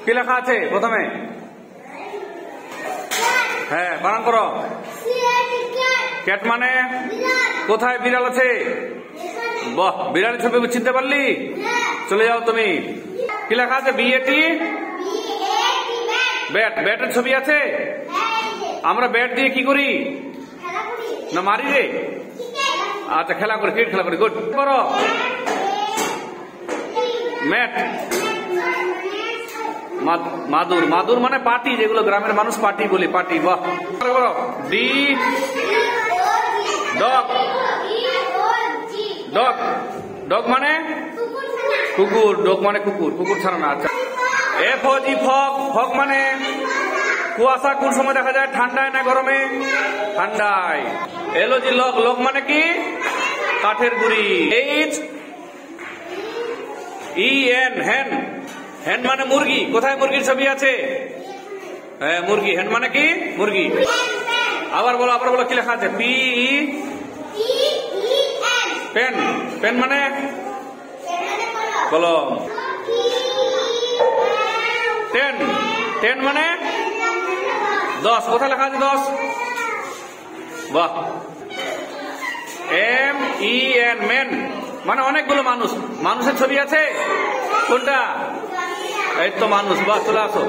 কি লেখা আছে প্রথমে? হ্যাঁ, বানান করো। ক্যাট মানে কোথায় বিড়াল আছে? বাহ, বিড়ালের ছবি চিনতে পারলি? চলে যাও তুমি। কি লেখা আছে? BAT bat. ব্যাটের ছবি আছে? আমরা ব্যাট দিয়ে কি করি? না মারি রে? আচ্ছা, খেলা করি, ক্রিকেট খেলা করি। গুড করো। ম্যাট মাদুর। মাদুর মানে পাটি, যেগুলো গ্রামের মানুষ পাটি বলি, পাটি। বাহ, ডি ডগ। ডগ ডগ মানে কুকুর। ডগ মানে কুকুর, কুকুর ছাড়া না। আচ্ছা, এফ ও জি ফগ। ফগ মানে কুয়াশা কোন সময় দেখা যায়? ঠান্ডায় না গরমে? ঠান্ডায়। এল ও জি লগ। লগ মানে কি? কাঠের গুড়ি। এইচ ই এন হেন। হেন মানে মুরগি। কোথায় মুরগির ছবি আছে? হ্যাঁ, মুরগি। হেন মানে কি? মুরগি। আবার বলো, আবার বলো। কি লেখা আছে? P E pen. পেন মানে বলো। টেন। টেন মানে 10। কোথায় লেখা আছে 10? বাহ। এম ই এন মেন মানে অনেকগুলো মানুষ। মানুষের ছবি আছে কোনটা? এই তো মানুষ। বাহ, চলে আসো।